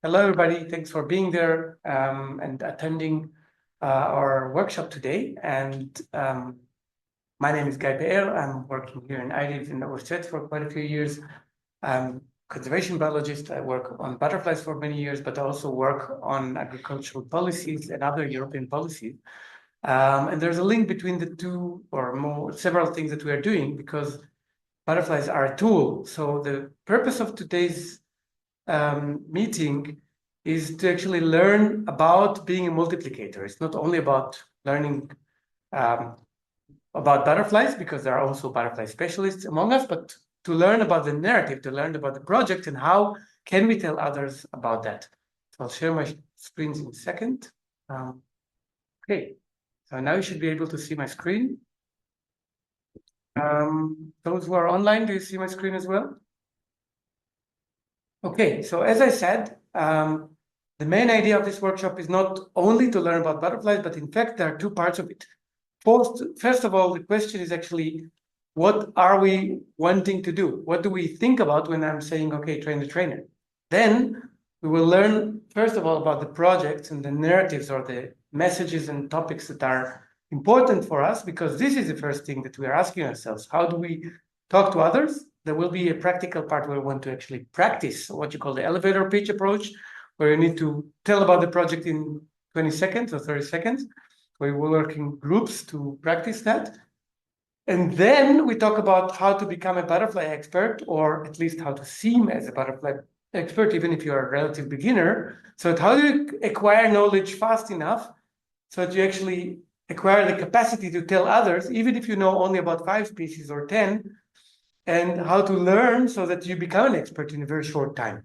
Hello, everybody. Thanks for being there and attending our workshop today. And my name is Guy Peer. I'm working here in iDiv in Overstead for quite a few years. I'm a conservation biologist. I work on butterflies for many years, but I also work on agricultural policies and other European policies. And there's a link between the two or more, several things that we are doing because butterflies are a tool. So the purpose of today's meeting is to actually learn about being a multiplicator. It's not only about learning about butterflies, because there are also butterfly specialists among us, but to learn about the narrative, to learn about the project and how can we tell others about that. So I'll share my screens in a second. Okay, so now you should be able to see my screen. Those who are online, do you see my screen as well? Okay, so as I said, the main idea of this workshop is not only to learn about butterflies, but in fact, there are two parts of it. First of all, the question is actually, what are we wanting to do? What do we think about when I'm saying, okay, train the trainer? Then we will learn, first of all, about the projects and the narratives or the messages and topics that are important for us, because this is the first thing that we are asking ourselves. How do we talk to others? There will be a practical part where we want to actually practice what you call the elevator pitch approach, where you need to tell about the project in 20 seconds or 30 seconds. We will work in groups to practice that. And then we talk about how to become a butterfly expert, or at least how to seem as a butterfly expert, even if you're a relative beginner. So how do you acquire knowledge fast enough so that you actually acquire the capacity to tell others, even if you know only about 5 species or 10, and how to learn so that you become an expert in a very short time.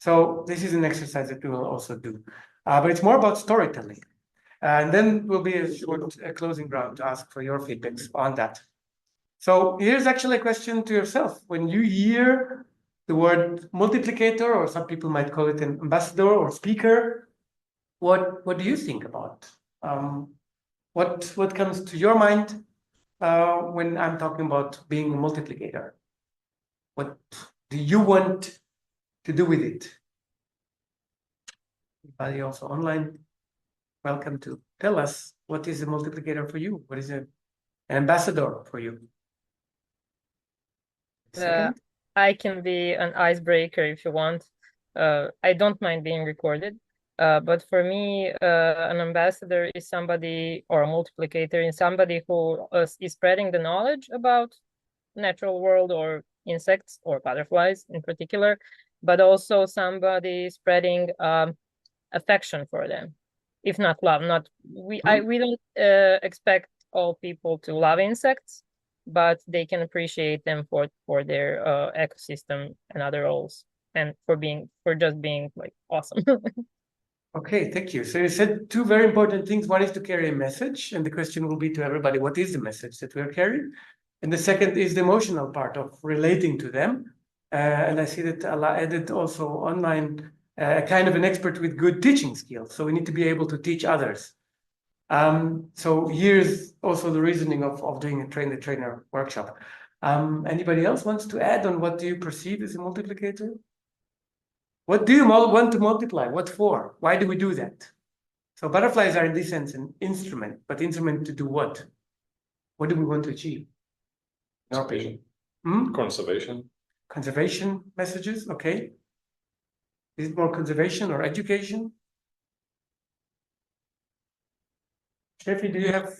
So this is an exercise that we will also do. But it's more about storytelling. And then will be a short closing round to ask for your feedbacks on that. So here's actually a question to yourself. When you hear the word multiplicator, or some people might call it an ambassador or speaker, what do you think about? What comes to your mind when I'm talking about being a multiplicator? What do you want to do with it? Anybody also online? Welcome to tell us, what is a multiplicator for you? What is an ambassador for you? I can be an icebreaker if you want. I don't mind being recorded. But for me, an ambassador is somebody, or a multiplicator is somebody who is spreading the knowledge about natural world or insects or butterflies in particular, but also somebody spreading affection for them, if not love. We don't expect all people to love insects, but they can appreciate them for their ecosystem and other roles, and for just being like awesome. Okay, thank you. So you said two very important things. One is to carry a message, and the question will be to everybody, what is the message that we are carrying? And the second is the emotional part of relating to them. And I see that Allah added also online kind of an expert with good teaching skills. So we need to be able to teach others. So here's also the reasoning of doing a train the trainer workshop. Anybody else wants to add on what do you perceive as a multiplicator? What do you want to multiply? What for? Why do we do that? So butterflies are in this sense an instrument, but instrument to do what? What do we want to achieve? Your opinion? Conservation. Conservation messages, okay. Is it more conservation or education? Steffi, do you have?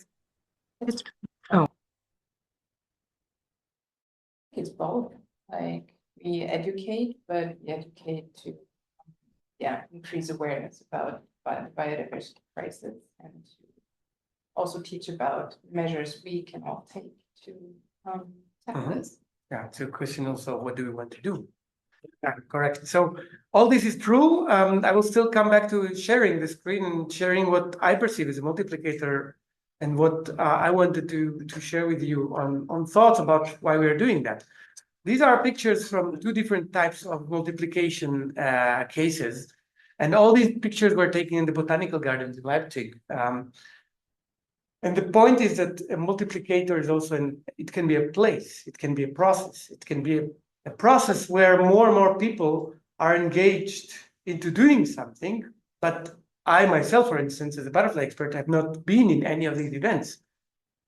It's both. Like we educate, but we educate to increase awareness about the biodiversity crisis, and to also teach about measures we can all take to tackle this. Yeah, it's a question also, what do we want to do? Yeah, correct. So all this is true. I will still come back to sharing the screen and sharing what I perceive as a multiplicator and what I wanted to share with you on thoughts about why we're doing that. These are pictures from two different types of multiplication cases. And all these pictures were taken in the botanical gardens in Leipzig. And the point is that a multiplicator is also, it can be a place, it can be a process, it can be a process where more and more people are engaged into doing something, but I myself, for instance, as a butterfly expert, have not been in any of these events.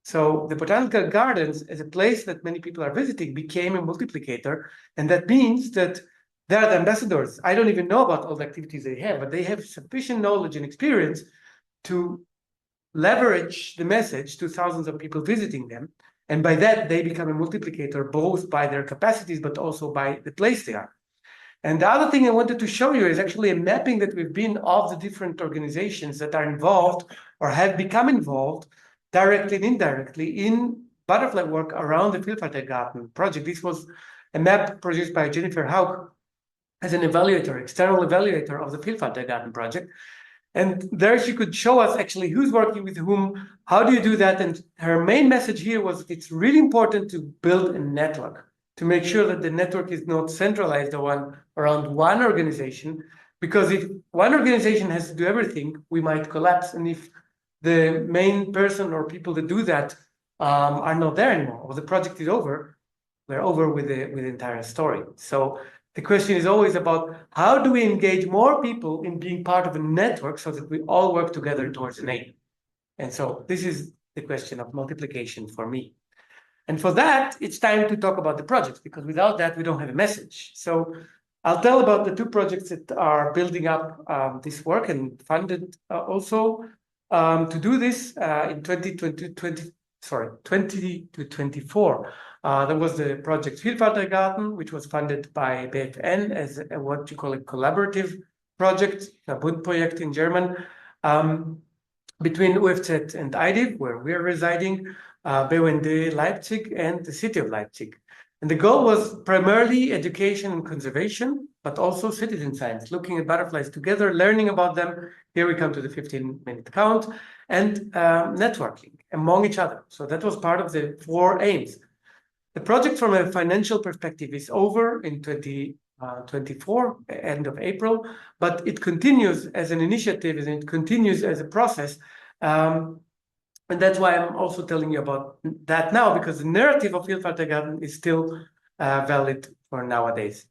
So the botanical gardens, as a place that many people are visiting, became a multiplicator, and that means that they are the ambassadors. I don't even know about all the activities they have, but they have sufficient knowledge and experience to leverage the message to thousands of people visiting them. And by that, they become a multiplicator, both by their capacities, but also by the place they are. And the other thing I wanted to show you is actually a mapping that we've been of the different organizations that are involved or have become involved directly and indirectly in butterfly work around the VielFalterGarten project. This was a map produced by Jennifer Haug as an evaluator, external evaluator of the VielFalterGarten project. And there she could show us actually who's working with whom, how do you do that? And her main message here was it's really important to build a network, to make sure that the network is not centralized around one organization, because if one organization has to do everything, we might collapse. And if the main person or people that do that are not there anymore, or the project is over, we're over with the entire story. So the question is always about how do we engage more people in being part of a network so that we all work together towards an aim. And so this is the question of multiplication for me. And for that, it's time to talk about the projects, because without that, we don't have a message. So I'll tell about the two projects that are building up this work and funded also to do this in 2020 to 24. There was the project VielFalterGarten, which was funded by BFN as what you call a collaborative project, a Bundprojekt in German, between UFZ and iDiv, where we're residing, Biodiversity and the city of Leipzig. And the goal was primarily education and conservation, but also citizen science, looking at butterflies together, learning about them. Here we come to the 15-minute count, and networking among each other. So that was part of the 4 aims. The project from a financial perspective is over in 2024, end of April, but it continues as an initiative and it continues as a process. And that's why I'm also telling you about that now, because the narrative of VielFalterGarten is still valid for nowadays.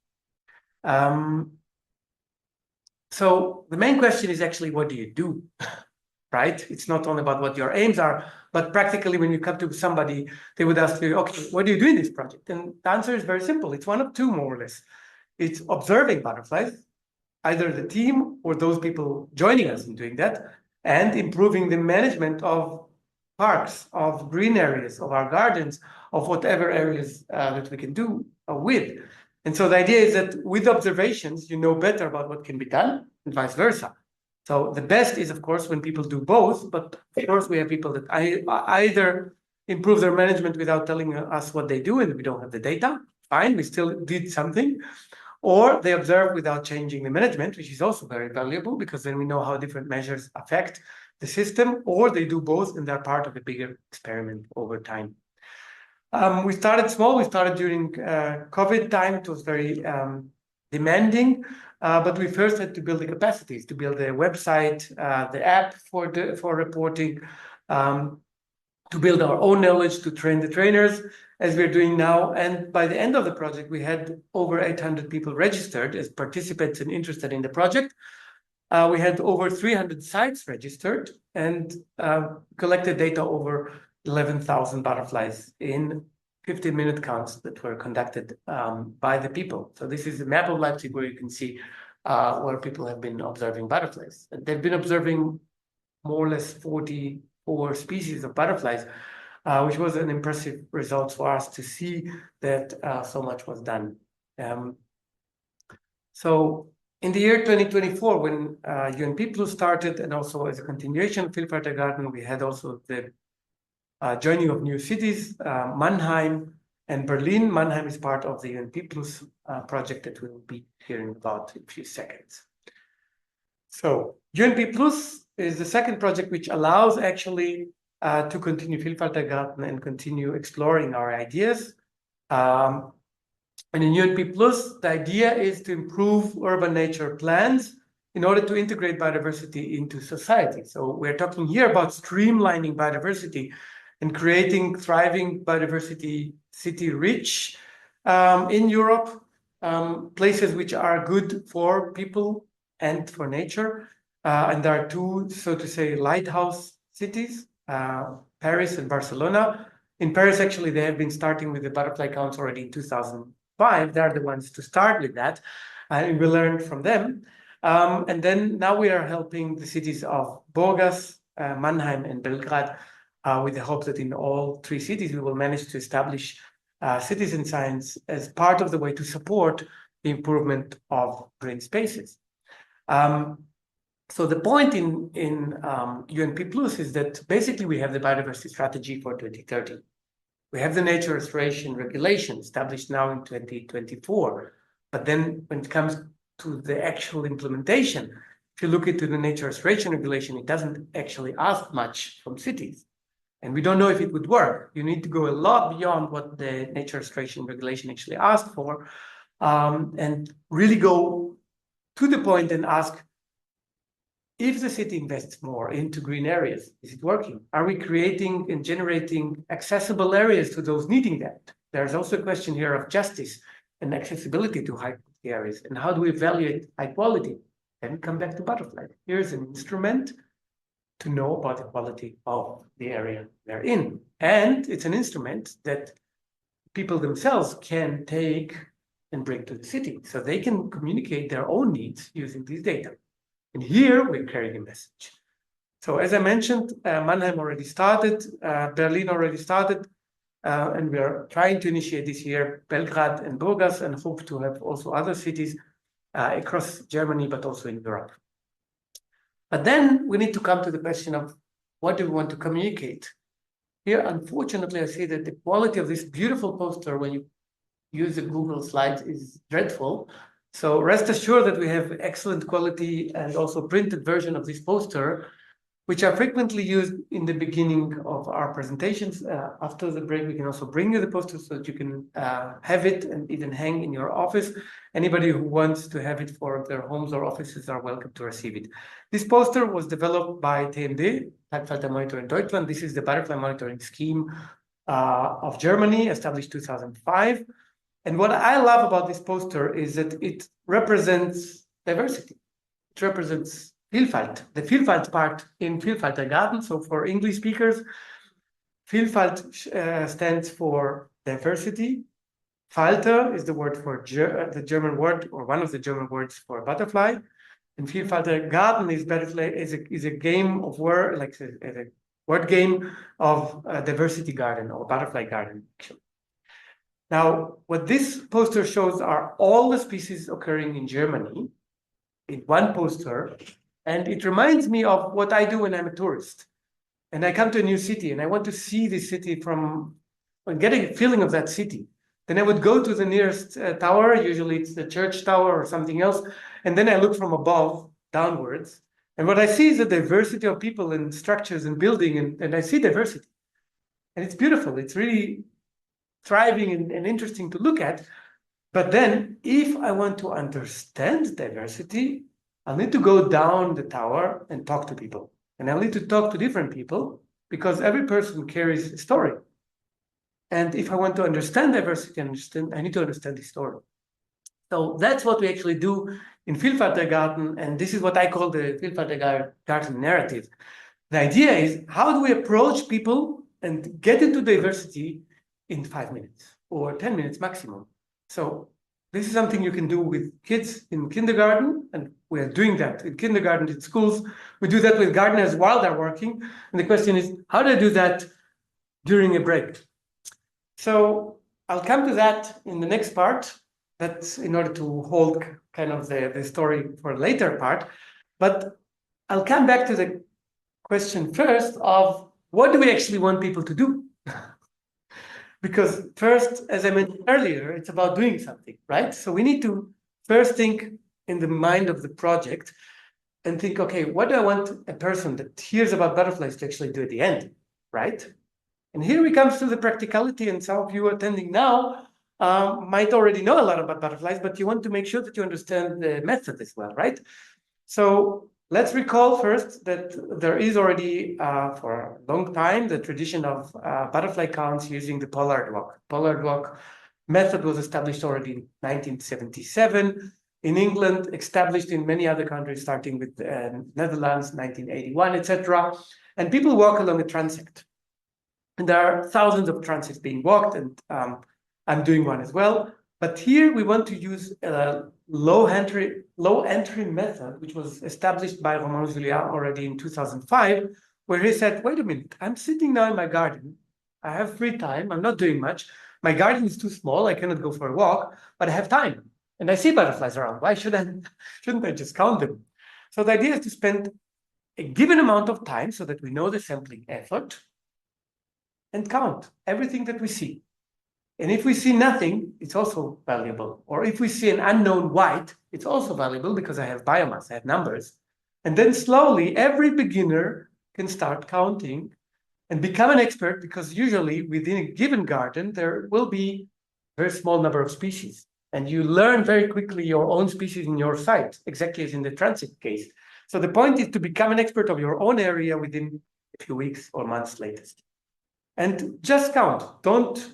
So the main question is actually, what do you do, right? It's not only about what your aims are, but practically when you come to somebody, they would ask you, okay, what do you do in this project? And the answer is very simple. It's one of two, more or less. It's observing butterflies, either the team or those people joining us in doing that, and improving the management of parks, of green areas, of our gardens, of whatever areas that we can do with. And so the idea is that with observations, you know better about what can be done and vice versa. So the best is, of course, when people do both, but of course we have people that either improve their management without telling us what they do and we don't have the data, fine, we still did something, or they observe without changing the management, which is also very valuable because then we know how different measures affect the system, or they do both and they're part of a bigger experiment over time. We started small. We started during COVID time. It was very demanding, but we first had to build the capacities, to build the website, the app for reporting, to build our own knowledge, to train the trainers, as we're doing now. And by the end of the project, we had over 800 people registered as participants and interested in the project. We had over 300 sites registered and collected data over 11,000 butterflies in 15-minute counts that were conducted by the people. So this is a map of Leipzig where you can see where people have been observing butterflies. They've been observing more or less 44 species of butterflies, which was an impressive result for us to see that so much was done. So in the year 2024, when UNP Plus started, and also as a continuation of VielFalterGarten, we had also the joining of new cities, Mannheim and Berlin. Mannheim is part of the UNP Plus project that we will be hearing about in a few seconds. So UNP Plus is the second project which allows actually to continue VielFalterGarten and continue exploring our ideas. And in UNP Plus, the idea is to improve urban nature plans in order to integrate biodiversity into society. So we're talking here about streamlining biodiversity and creating thriving biodiversity city-rich in Europe, places which are good for people and for nature. And there are two, so to say, lighthouse cities, Paris and Barcelona. In Paris, actually, they have been starting with the butterfly counts already in 2005. They're the ones to start with that. And we learned from them. And then now we are helping the cities of Burgas, Mannheim, and Belgrade with the hope that in all three cities we will manage to establish citizen science as part of the way to support the improvement of green spaces. So the point in UNP Plus is that basically we have the biodiversity strategy for 2030. We have the nature restoration regulation established now in 2024. But then when it comes to the actual implementation, if you look into the nature restoration regulation, it doesn't actually ask much from cities. And we don't know if it would work. You need to go a lot beyond what the nature restoration regulation actually asked for, and really go to the point and ask, if the city invests more into green areas, is it working? Are we creating and generating accessible areas to those needing that? There's also a question here of justice and accessibility to high quality areas. And how do we evaluate high quality? Then we come back to butterfly. Here's an instrument to know about the quality of the area they're in. And it's an instrument that people themselves can take and bring to the city. So they can communicate their own needs using these data. And here we're carrying a message. So as I mentioned, Mannheim already started, Berlin already started, and we are trying to initiate this year Belgrade and Burgas, and hope to have also other cities across Germany, but also in Europe. But then we need to come to the question of what do we want to communicate? Here, unfortunately, I see that the quality of this beautiful poster when you use the Google Slides is dreadful. So rest assured that we have excellent quality and also printed version of this poster, which are frequently used in the beginning of our presentations. After the break, we can also bring you the poster so that you can have it and even hang in your office. Anybody who wants to have it for their homes or offices are welcome to receive it. This poster was developed by TMD, Typefalter Monitor in Deutschland. This is the butterfly monitoring scheme of Germany, established 2005. And what I love about this poster is that it represents diversity. It represents Vielfalt, the Vielfalt part in VielFalterGarten. So for English speakers, Vielfalt stands for diversity. Falter is the word for the German word, or one of the German words for butterfly. And VielFalterGarten is a game of word, like a word game of diversity garden or butterfly garden, actually. Now, what this poster shows are all the species occurring in Germany in one poster. And it reminds me of what I do when I'm a tourist. And I come to a new city and I want to see the city from, getting a feeling of that city. Then I would go to the nearest tower, usually it's the church tower or something else. And then I look from above downwards. And what I see is a diversity of people and structures and building, and I see diversity. And it's beautiful. It's really thriving and interesting to look at. But then if I want to understand diversity, I'll need to go down the tower and talk to people. And I'll need to talk to different people because every person carries a story. And if I want to understand diversity, I need to understand the story. So that's what we actually do in VielFalterGarten. And this is what I call the VielFalterGarten Narrative. The idea is, how do we approach people and get into diversity in 5 minutes or 10 minutes maximum? So this is something you can do with kids in kindergarten, and we are doing that in kindergarten, in schools. We do that with gardeners while they're working. And the question is, how do I do that during a break? So I'll come to that in the next part. That's in order to hold kind of the story for a later part. But I'll come back to the question first of what do we actually want people to do? Because first, as I mentioned earlier, it's about doing something, right? So we need to first think in the mind of the project and think, okay, what do I want a person that hears about butterflies to actually do at the end, right? And here we come to the practicality, and some of you attending now might already know a lot about butterflies, but you want to make sure that you understand the method as well, right? So let's recall first that there is already, for a long time, the tradition of butterfly counts using the Pollard walk. Pollard walk method was established already in 1977. in England, established in many other countries, starting with Netherlands, 1981, etc. And people walk along a transect. And there are thousands of transects being walked, and I'm doing one as well. But here we want to use a low entry method, which was established by Romain Julien already in 2005, where he said, wait a minute, I'm sitting now in my garden. I have free time. I'm not doing much. My garden is too small. I cannot go for a walk, but I have time. And I see butterflies around. Why shouldn't I just count them? So the idea is to spend a given amount of time so that we know the sampling effort and count everything that we see. And if we see nothing, it's also valuable. Or if we see an unknown white, it's also valuable because I have biomass, I have numbers. And then slowly, every beginner can start counting and become an expert, because usually within a given garden, there will be a very small number of species. And you learn very quickly your own species in your site, exactly as in the transit case. So the point is to become an expert of your own area within a few weeks or months latest. And just count. Don't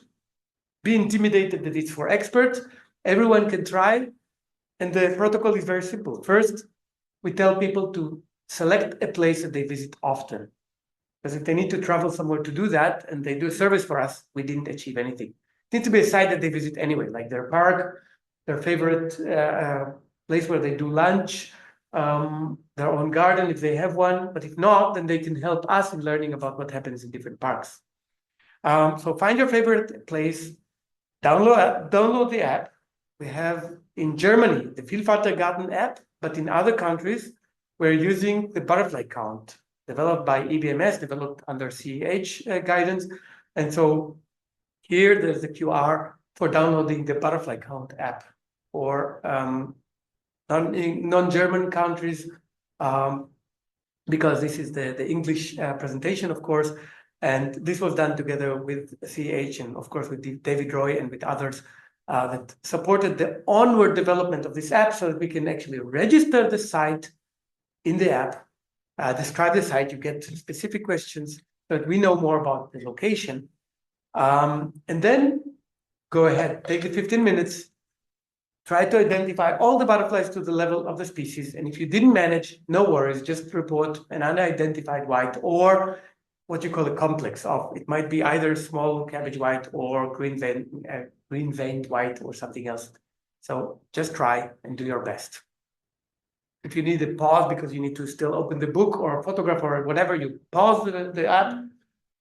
be intimidated that it's for experts. Everyone can try. And the protocol is very simple. First, we tell people to select a place that they visit often. Because if they need to travel somewhere to do that, and they do a service for us, we didn't achieve anything. It needs to be a site that they visit anyway, like their park, their favorite place where they do lunch, their own garden if they have one. But if not, then they can help us in learning about what happens in different parks. So find your favorite place, download the app. We have in Germany the VielFalterGarten app, but in other countries, we're using the butterfly count, developed by EBMS, developed under CEH guidance. And so here there's the QR for downloading the butterfly count app. Or non-German countries, because this is the English presentation, of course. And this was done together with CH and, of course, with David Roy and with others that supported the onward development of this app so that we can actually register the site in the app, describe the site, you get specific questions so that we know more about the location. And then go ahead, take the 15 minutes, try to identify all the butterflies to the level of the species. And if you didn't manage, no worries, just report an unidentified white or what you call a complex of. It might be either small cabbage white or green veined white or something else. So just try and do your best. If you need a pause because you need to still open the book or a photograph or whatever, you pause the app,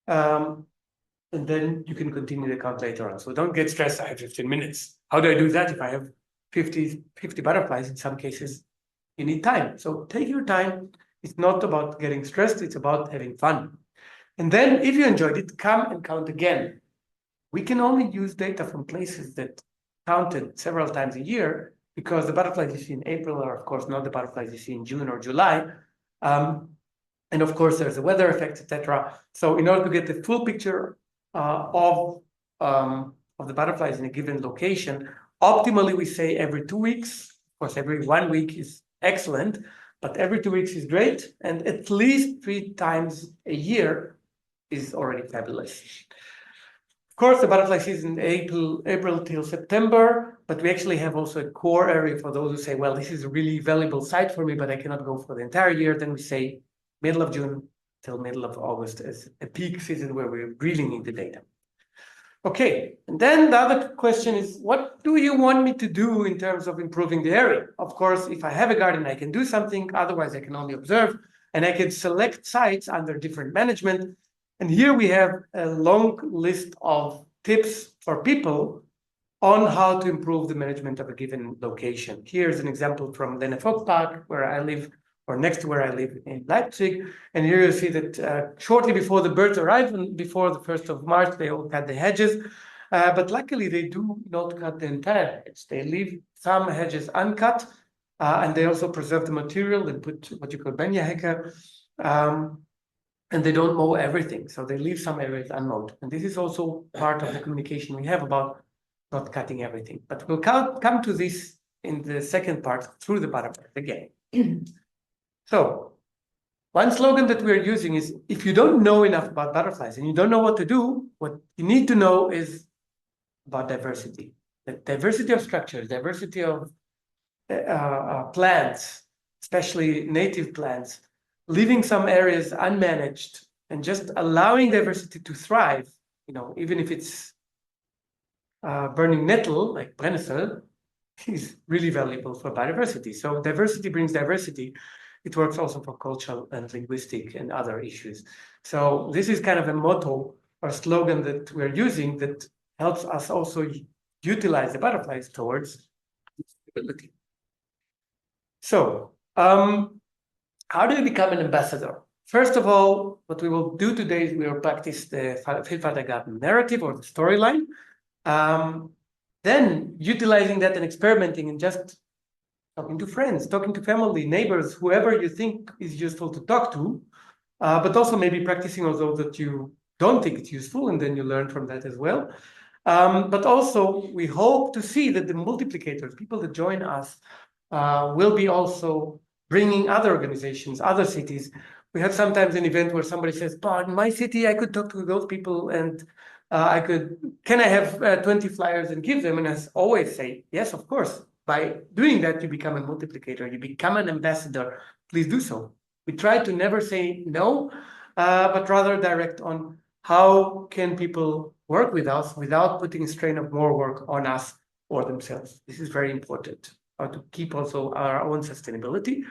and then you can continue the count later on. So don't get stressed, I have 15 minutes. How do I do that if I have 50 butterflies? In some cases, you need time. So take your time. It's not about getting stressed, it's about having fun. And then if you enjoyed it, come and count again. We can only use data from places that counted several times a year, because the butterflies you see in April are, of course, not the butterflies you see in June or July. And of course, there's a weather effect, etc. So in order to get the full picture of the butterflies in a given location, optimally, we say every 2 weeks. Of course, every 1 week is excellent, but every 2 weeks is great. And at least 3 times a year is already fabulous. Of course, the butterfly season April till September, but we actually have also a core area for those who say, well, this is a really valuable site for me, but I cannot go for the entire year. Then we say middle of June till middle of August as a peak season where we really need the data. Okay, and then the other question is, what do you want me to do in terms of improving the area? Of course, if I have a garden, I can do something. Otherwise, I can only observe, and I can select sites under different management. And here we have a long list of tips for people on how to improve the management of a given location. Here's an example from the Park, where I live, or next to where I live in Leipzig. And here you see that shortly before the birds arrive, and before the 1st of March, they all cut the hedges. But luckily, they do not cut the entire hedge. They leave some hedges uncut, and they also preserve the material and put what you call benjahecke. And they don't mow everything, so they leave some areas unmowed. And this is also part of the communication we have about not cutting everything. But we'll come to this in the second part through the butterflies again. So one slogan that we're using is, if you don't know enough about butterflies and you don't know what to do, what you need to know is about diversity. The diversity of structures, diversity of plants, especially native plants, leaving some areas unmanaged and just allowing diversity to thrive, even if it's burning nettle, like Brennnessel, is really valuable for biodiversity. So diversity brings diversity. It works also for cultural and linguistic and other issues. So this is kind of a motto or slogan that we're using that helps us also utilize the butterflies towards stability. So how do you become an ambassador? First of all, what we will do today is we will practice the VielFalterGarten narrative or the storyline. Then utilizing that and experimenting and just talking to friends, talking to family, neighbors, whoever you think is useful to talk to, but also maybe practicing on those that you don't think it's useful, and then you learn from that as well. But also, we hope to see that the multiplicators, people that join us, will be also bringing other organizations, other cities. We have sometimes an event where somebody says, "But in my city, I could talk to those people and can I have 20 flyers and give them?" And I always say, yes, of course. By doing that, you become a multiplicator, you become an ambassador. Please do so. We try to never say no, but rather direct on how can people work with us without putting a strain of more work on us or themselves. This is very important to keep also our own sustainability.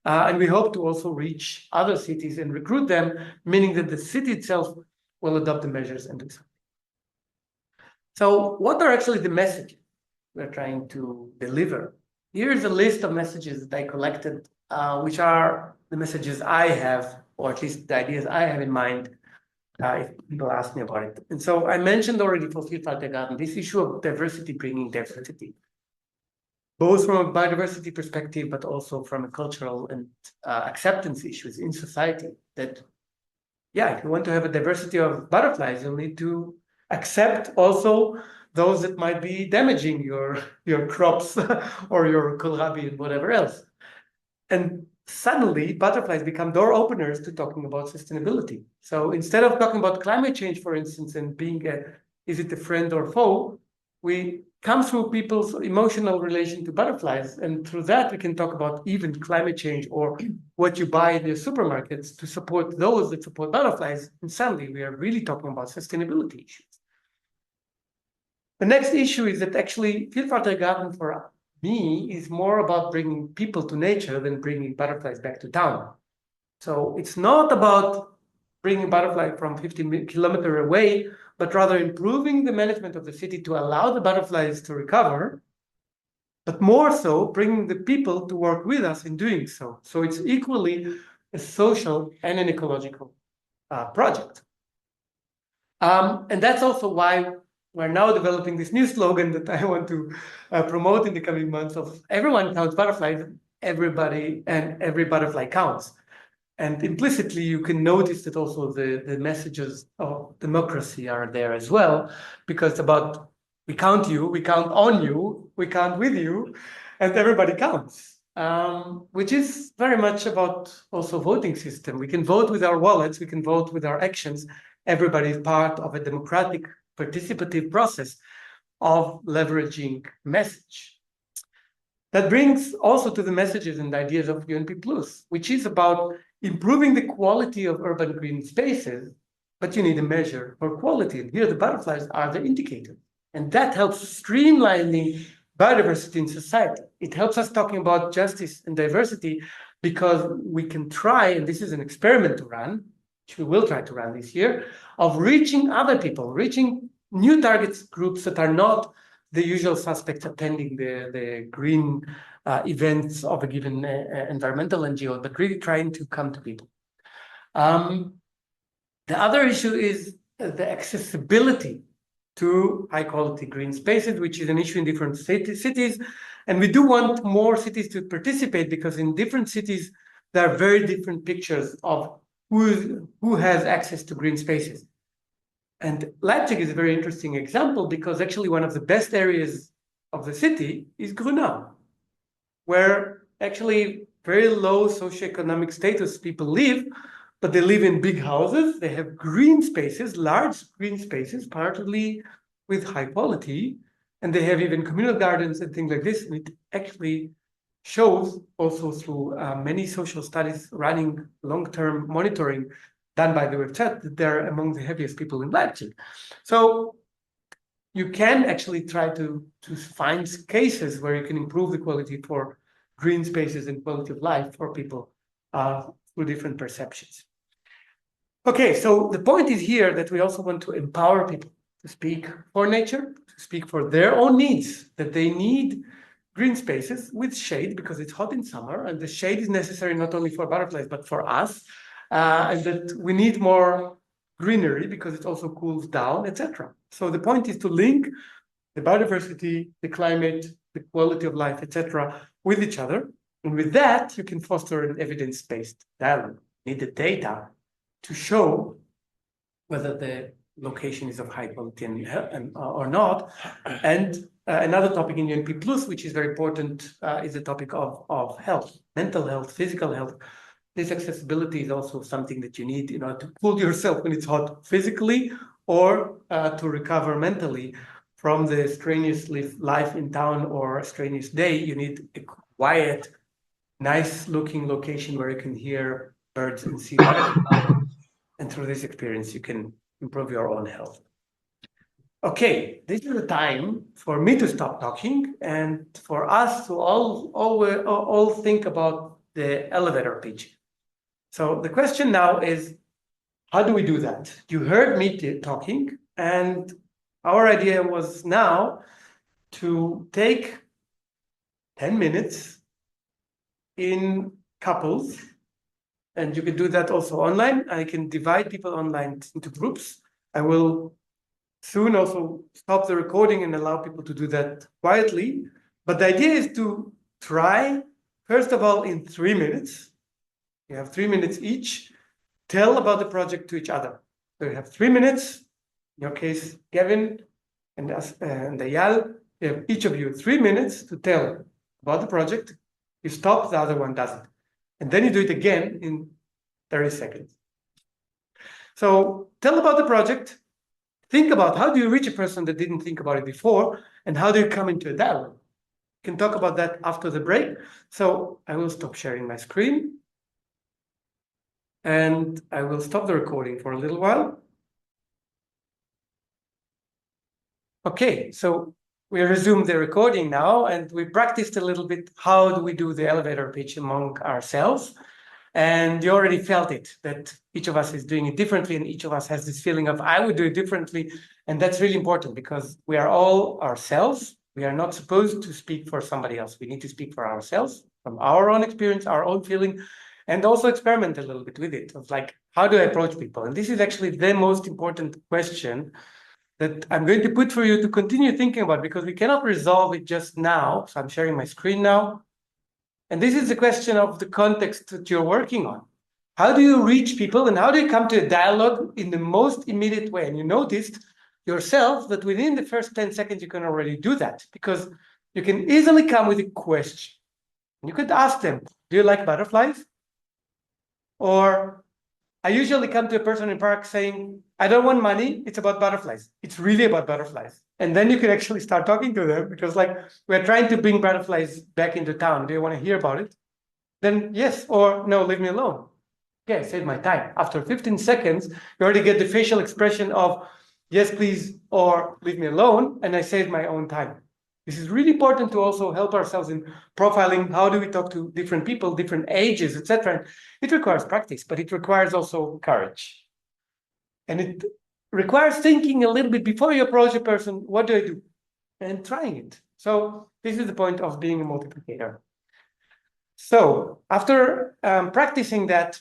And we hope to also reach other cities and recruit them, meaning that the city itself will adopt the measures and do so. So what are actually the messages we're trying to deliver? Here's a list of messages that I collected, which are the messages I have, or at least the ideas I have in mind, if people ask me about it. And so I mentioned already for VielFalterGarten this issue of diversity bringing diversity, both from a biodiversity perspective, but also from a cultural and acceptance issues in society. That, yeah, if you want to have a diversity of butterflies, you'll need to accept also those that might be damaging your crops or your kohlrabi and whatever else. And suddenly butterflies become door openers to talking about sustainability. So instead of talking about climate change, for instance, and being is it a friend or foe, we come through people's emotional relation to butterflies, and through that we can talk about even climate change or what you buy in the supermarkets to support those that support butterflies, and suddenly we are really talking about sustainability issues. The next issue is that actually VielFalterGarten for me is more about bringing people to nature than bringing butterflies back to town. So it's not about bringing butterfly from 50 kilometers away, but rather improving the management of the city to allow the butterflies to recover, but more so bringing the people to work with us in doing so. So it's equally a social and an ecological project. And that's also why we're now developing this new slogan that I want to promote in the coming months of everyone counts butterflies, everybody and every butterfly counts. And implicitly, you can notice that also the messages of democracy are there as well, because about we count you, we count on you, we count with you, and everybody counts, which is very much about also voting system. We can vote with our wallets, we can vote with our actions. Everybody is part of a democratic participative process of leveraging message. That brings also to the messages and ideas of UNP Plus, which is about improving the quality of urban green spaces, but you need a measure for quality. And here the butterflies are the indicator. And that helps streamlining biodiversity in society. It helps us talking about justice and diversity because we can try, and this is an experiment to run, which we will try to run this year, of reaching other people, reaching new target groups that are not the usual suspects attending the green events of a given environmental NGO, but really trying to come to people. The other issue is the accessibility to high quality green spaces, which is an issue in different cities. And we do want more cities to participate because in different cities, there are very different pictures of who has access to green spaces. And Leipzig is a very interesting example because actually one of the best areas of the city is Grünau, where actually very low socioeconomic status people live, but they live in big houses. They have green spaces, large green spaces, partly with high quality, and they have even communal gardens and things like this. And it actually shows also through many social studies running long-term monitoring done by the website that they're among the happiest people in Leipzig. So you can actually try to find cases where you can improve the quality for green spaces and quality of life for people through different perceptions. Okay, so the point is here that we also want to empower people to speak for nature, to speak for their own needs, that they need green spaces with shade because it's hot in summer and the shade is necessary not only for butterflies but for us, and that we need more greenery because it also cools down, etc. So the point is to link the biodiversity, the climate, the quality of life, etc. with each other, and with that you can foster an evidence-based dialogue. You need the data to show whether the location is of high quality or not. And another topic in UNP Plus, which is very important, is the topic of health, mental health, physical health. This accessibility is also something that you need in order to cool yourself when it's hot physically or to recover mentally from the strenuous life in town or a strenuous day. You need a quiet, nice looking location where you can hear birds and see butterflies. And through this experience, you can improve your own health. Okay, this is the time for me to stop talking and for us to all think about the elevator pitch. So the question now is, how do we do that? You heard me talking, and our idea was now to take 10 minutes in couples. And you can do that also online. I can divide people online into groups. I will soon also stop the recording and allow people to do that quietly. But the idea is to try, first of all, in 3 minutes. You have 3 minutes each. Tell about the project to each other. So you have 3 minutes. In your case, Gavin and Ayal, you have each of you 3 minutes to tell about the project. You stop, the other one doesn't. And then you do it again in 30 seconds. So tell about the project. Think about how do you reach a person that didn't think about it before, and how do you come into a dialogue? You can talk about that after the break. So I will stop sharing my screen. And I will stop the recording for a little while. Okay, so we resume the recording now, and we practiced a little bit how do we do the elevator pitch among ourselves. And you already felt it, that each of us is doing it differently, and each of us has this feeling of, I would do it differently. And that's really important because we are all ourselves. We are not supposed to speak for somebody else. We need to speak for ourselves, from our own experience, our own feeling, and also experiment a little bit with it, of like, how do I approach people? And this is actually the most important question that I'm going to put for you to continue thinking about, because we cannot resolve it just now. So I'm sharing my screen now. And this is the question of the context that you're working on. How do you reach people and how do you come to a dialogue in the most immediate way? And you noticed yourself that within the first 10 seconds, you can already do that because you can easily come with a question. You could ask them, do you like butterflies? Or I usually come to a person in park saying, I don't want money, it's about butterflies. It's really about butterflies. And then you can actually start talking to them because like, we're trying to bring butterflies back into town. Do you want to hear about it? Then yes, or no, leave me alone. Okay, I saved my time. After 15 seconds, you already get the facial expression of yes, please, or leave me alone. And I saved my own time. This is really important to also help ourselves in profiling. How do we talk to different people, different ages, etc. It requires practice, but it requires also courage. And it requires thinking a little bit before you approach a person, what do I do? And trying it. So this is the point of being a multiplicator. So after practicing that,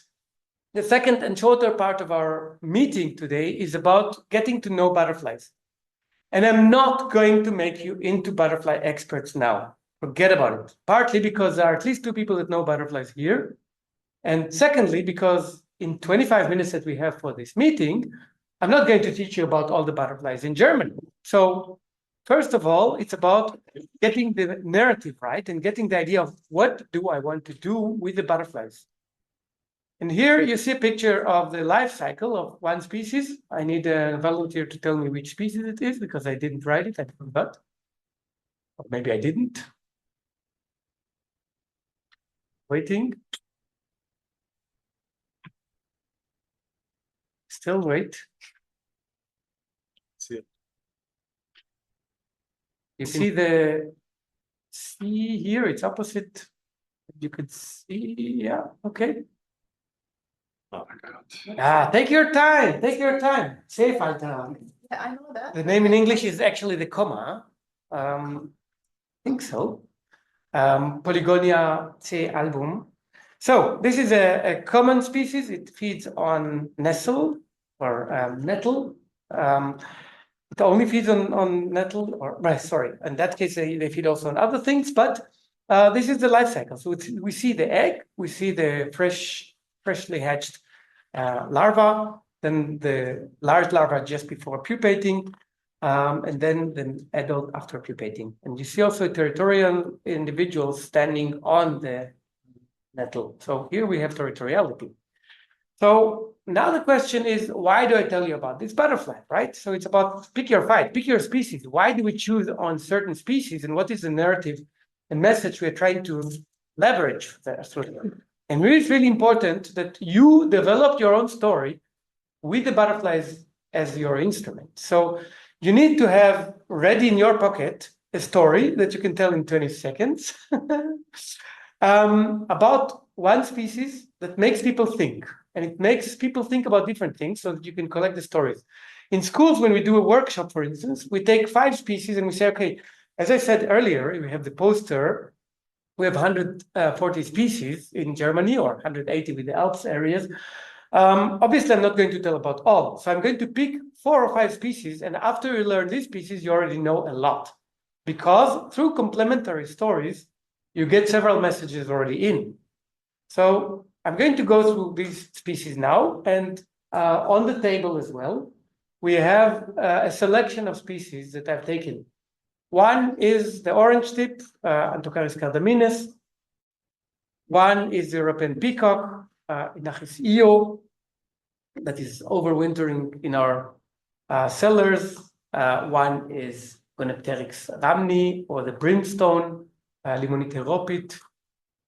the second and shorter part of our meeting today is about getting to know butterflies. And I'm not going to make you into butterfly experts now. Forget about it. Partly because there are at least 2 people that know butterflies here. And secondly, because in 25 minutes that we have for this meeting, I'm not going to teach you about all the butterflies in German. So first of all, it's about getting the narrative right and getting the idea of what do I want to do with the butterflies. And here you see a picture of the life cycle of one species. I need a volunteer to tell me which species it is because I didn't write it, I forgot. Or maybe I didn't. Waiting. Still wait. You see the C here, it's opposite. You could see, yeah, okay. Oh my God. Take your time, take your time. VielFalterGarten. Yeah, I know that. The name in English is actually the comma. I think so. Polygonia C album. So this is a common species. It feeds on nestle or nettle. It only feeds on nettle, or sorry, in that case they feed also on other things, but this is the life cycle. So we see the egg, we see the freshly hatched larva, then the large larva just before pupating, and then the adult after pupating. And you see also territorial individuals standing on the nettle. So here we have territoriality. So now the question is, why do I tell you about this butterfly, right? So it's about pick your fight, pick your species. Why do we choose on certain species, and what is the narrative and message we're trying to leverage there? And really, it's really important that you develop your own story with the butterflies as your instrument. So you need to have ready in your pocket a story that you can tell in 20 seconds about one species that makes people think. And it makes people think about different things so that you can collect the stories. In schools, when we do a workshop, for instance, we take 5 species and we say, okay, as I said earlier, we have the poster, we have 140 species in Germany, or 180 with the Alps areas. Obviously, I'm not going to tell about all. So I'm going to pick 4 or 5 species. And after you learn these species, you already know a lot. Because through complementary stories, you get several messages already in. So I'm going to go through these species now, and on the table as well, we have a selection of species that I've taken. One is the orange tip, Anthocharis cardamines. One is the European peacock, Inachis io, that is overwintering in our cellars. One is Gonepteryx rhamni, or the brimstone, Limonite ropit.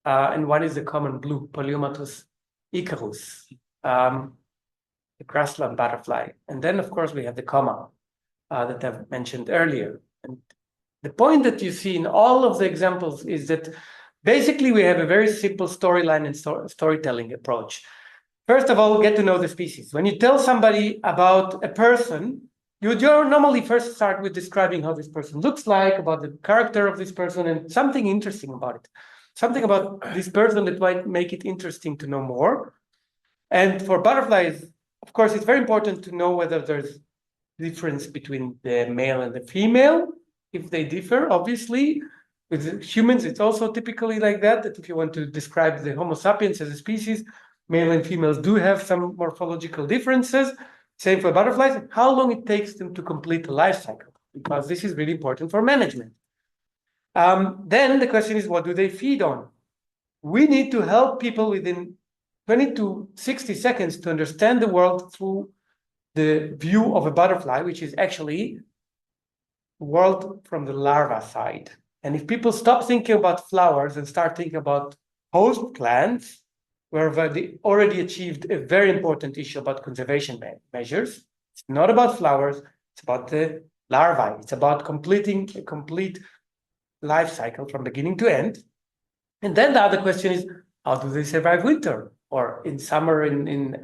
And one is the common blue, Polyomatus icarus, the grassland butterfly. And then, of course, we have the comma that I've mentioned earlier. And the point that you see in all of the examples is that basically we have a very simple storyline and storytelling approach. First of all, get to know the species. When you tell somebody about a person, you normally first start with describing how this person looks like, about the character of this person, and something interesting about it. Something about this person that might make it interesting to know more. And for butterflies, of course, it's very important to know whether there's difference between the male and the female, if they differ, obviously. With humans, it's also typically like that if you want to describe the Homo sapiens as a species, male and females do have some morphological differences. Same for butterflies. How long it takes them to complete the life cycle, because this is really important for management. Then the question is, what do they feed on? We need to help people within 20 to 60 seconds to understand the world through the view of a butterfly, which is actually world from the larva side. And if people stop thinking about flowers and start thinking about host plants, where they already achieved a very important issue about conservation measures, it's not about flowers, it's about the larvae. It's about completing a complete life cycle from beginning to end. And then the other question is, how do they survive winter? Or in summer, in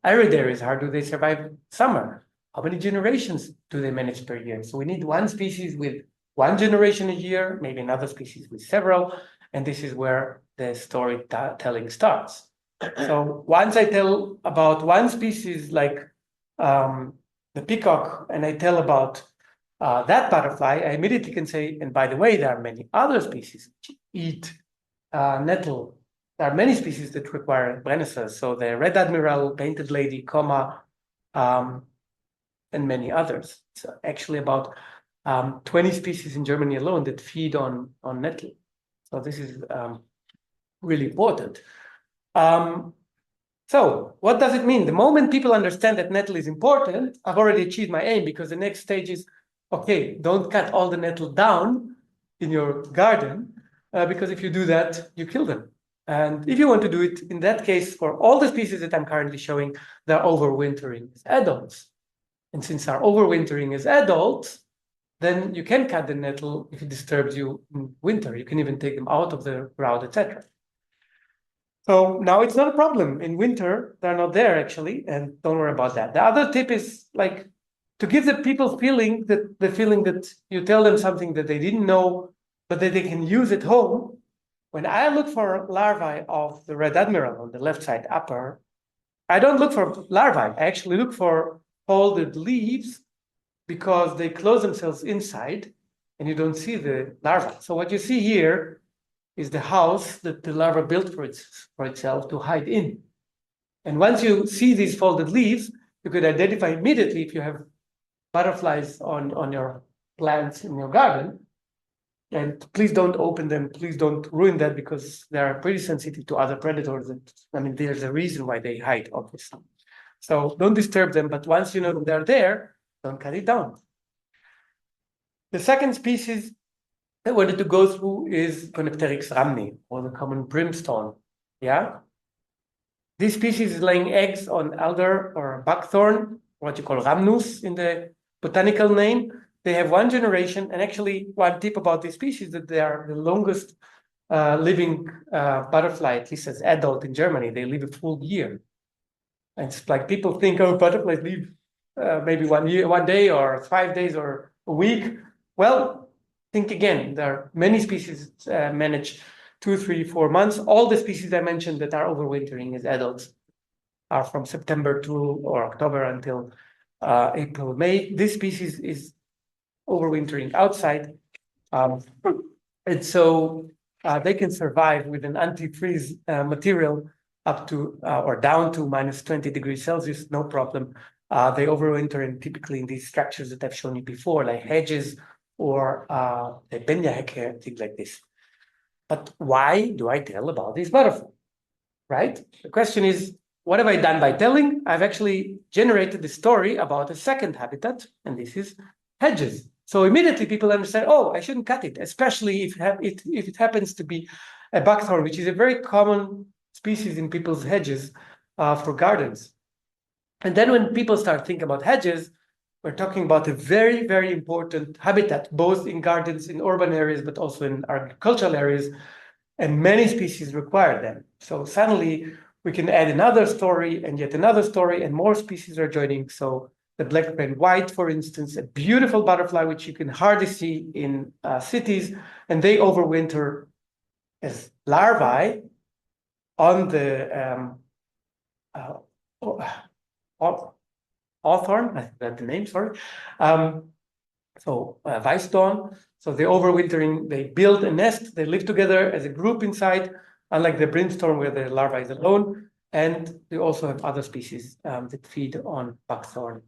arid areas, how do they survive summer? How many generations do they manage per year? So we need one species with 1 generation a year, maybe another species with several, and this is where the storytelling starts. So once I tell about one species like the peacock, and I tell about that butterfly, I immediately can say, and by the way, there are many other species which eat nettle. There are many species that require brennesses. So the red admiral, painted lady, comma, and many others. It's actually about 20 species in Germany alone that feed on nettle. So this is really important. So what does it mean? The moment people understand that nettle is important, I've already achieved my aim, because the next stage is, okay, don't cut all the nettle down in your garden, because if you do that, you kill them. And if you want to do it, in that case, for all the species that I'm currently showing, they're overwintering as adults. And since they're overwintering as adults, then you can cut the nettle if it disturbs you in winter. You can even take them out of the ground, etc. So now it's not a problem. In winter, they're not there actually, and don't worry about that. The other tip is like to give the people feeling that you tell them something that they didn't know, but that they can use at home. When I look for larvae of the red admiral on the left side upper, I don't look for larvae. I actually look for folded leaves because they close themselves inside and you don't see the larva. So what you see here is the house that the larva built for itself to hide in. And once you see these folded leaves, you could identify immediately if you have butterflies on your plants in your garden. And please don't open them. Please don't ruin that because they are pretty sensitive to other predators. And I mean, there's a reason why they hide, obviously. So don't disturb them. But once you know that they're there, don't cut it down. The second species I wanted to go through is Conepteryx rhamni, or the common brimstone. Yeah. This species is laying eggs on alder or buckthorn, what you call rhamnus in the botanical name. They have one generation, and actually one tip about this species is that they are the longest living butterfly, at least as adult in Germany. They live a full year. And it's like people think, oh, butterflies live maybe 1 year, 1 day, or 5 days, or a week. Well, think again. There are many species manage 2, 3, 4 months. All the species I mentioned that are overwintering as adults are from September to or October until April, May. This species is overwintering outside, and so they can survive with an antifreeze material up to or down to minus 20 degrees Celsius, no problem. They overwinter in typically in these structures that I've shown you before, like hedges or the Benjahecke, things like this. But why do I tell about this butterfly, right? The question is, what have I done by telling? I've actually generated the story about a second habitat, and this is hedges. So immediately people understand, oh, I shouldn't cut it, especially if it happens to be a buckthorn, which is a very common species in people's hedges for gardens. And then when people start thinking about hedges, we're talking about a very, very important habitat, both in gardens, in urban areas, but also in agricultural areas, and many species require them. So suddenly we can add another story and yet another story, and more species are joining. So the black and white, for instance, a beautiful butterfly, which you can hardly see in cities, and they overwinter as larvae on the hawthorn, I forgot the name, sorry. Weißdorn. So they're overwintering, they build a nest, they live together as a group inside, unlike the brimstone where the larva is alone. And they also have other species that feed on buckthorn.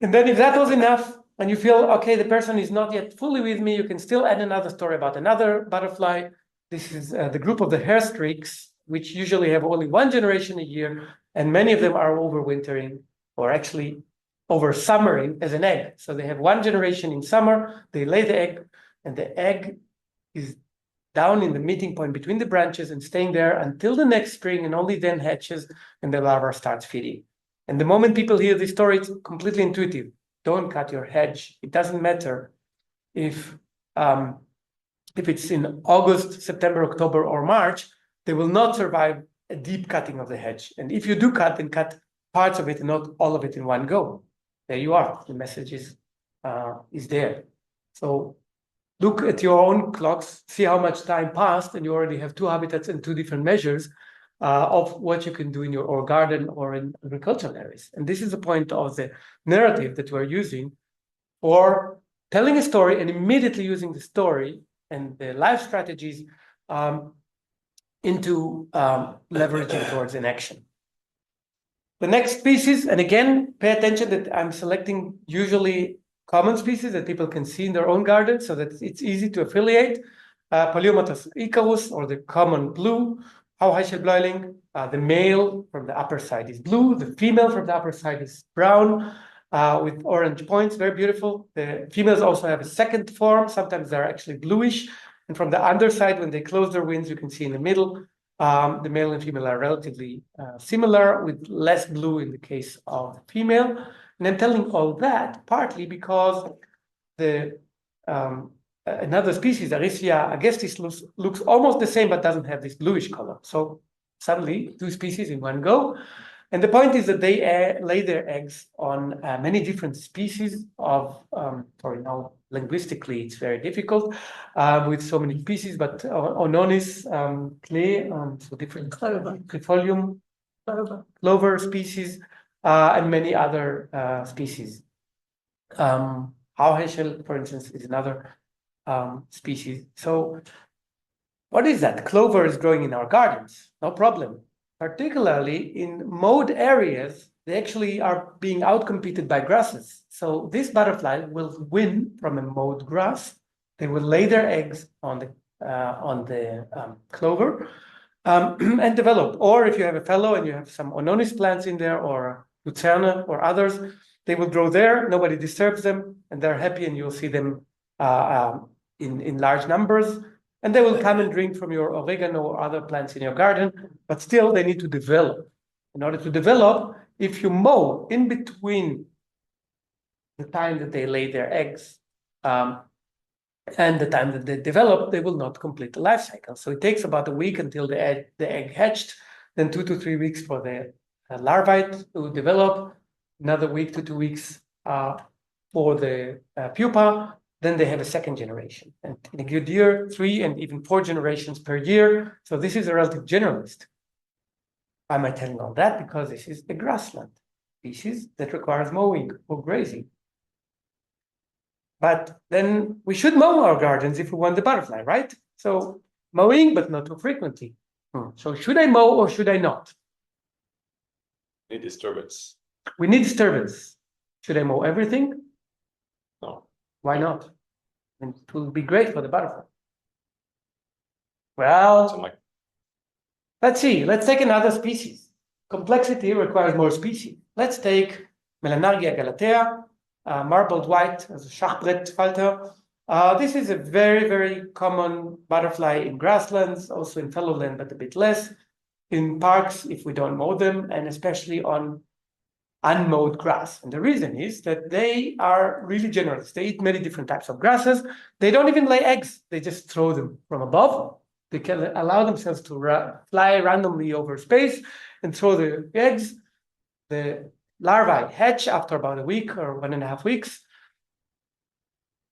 And then if that was enough, and you feel, okay, the person is not yet fully with me, you can still add another story about another butterfly. This is the group of the hair streaks, which usually have only one generation a year, and many of them are overwintering, or actually over summering as an egg. So they have one generation in summer, they lay the egg, and the egg is down in the meeting point between the branches and staying there until the next spring, and only then hatches and the larva starts feeding. And the moment people hear this story, it's completely intuitive. Don't cut your hedge. It doesn't matter if it's in August, September, October, or March, they will not survive a deep cutting of the hedge. And if you do cut, then cut parts of it and not all of it in one go. There you are. The message is there. So look at your own clocks, see how much time passed, and you already have 2 habitats and 2 different measures of what you can do in your garden or in agricultural areas. And this is the point of the narrative that we're using for telling a story and immediately using the story and the life strategies into leveraging towards an action. The next species, and again, pay attention that I'm selecting usually common species that people can see in their own garden so that it's easy to affiliate. Poliomatus icarus, or the common blue, Hauheichel-Bläuling. The male from the upper side is blue, the female from the upper side is brown with orange points, very beautiful. The females also have a second form, sometimes they're actually bluish, And from the underside, when they close their wings, you can see in the middle, the male and female are relatively similar, with less blue in the case of female. And I'm telling all that partly because the another species, Aricia agestis, looks almost the same but doesn't have this bluish color. So suddenly, two species in one go. And the point is that they lay their eggs on many different species of, sorry, now linguistically it's very difficult with so many species, but Ononis, clay, so different Trifolium, clover species, and many other species. Hauheschel, for instance, is another species. So what is that? Clover is growing in our gardens, no problem. Particularly in mowed areas, they actually are being outcompeted by grasses. So this butterfly will win from a mowed grass. They will lay their eggs on the clover and develop. Or if you have a fallow and you have some Ononis plants in there, or Lucerne or others, they will grow there. Nobody disturbs them, and they're happy, and you'll see them in large numbers. And they will come and drink from your oregano or other plants in your garden, but still they need to develop. In order to develop, if you mow in between the time that they lay their eggs and the time that they develop, they will not complete the life cycle. So it takes about a week until the egg hatched, then 2 to 3 weeks for the larvae to develop, another week to 2 weeks for the pupa. Then they have a second generation, and in a good year, 3 and even 4 generations per year. So this is a relative generalist. Why am I telling all that? Because this is a grassland species that requires mowing or grazing. But then we should mow our gardens if we want the butterfly, right? So mowing, but not too frequently. So should I mow or should I not? Need disturbance. We need disturbance. Should I mow everything? No. Why not? And it will be great for the butterfly. Well, So let's see. Let's take another species. Complexity requires more species. Let's take Melanargia galatea, marbled white as a Schachbrettfalter. This is a very, very common butterfly in grasslands, also in fallowland, but a bit less. In parks, if we don't mow them, and especially on unmowed grass. And the reason is that they are really generous. They eat many different types of grasses. They don't even lay eggs. They just throw them from above. They can allow themselves to fly randomly over space and throw the eggs. The larvae hatch after about a week or 1.5 weeks,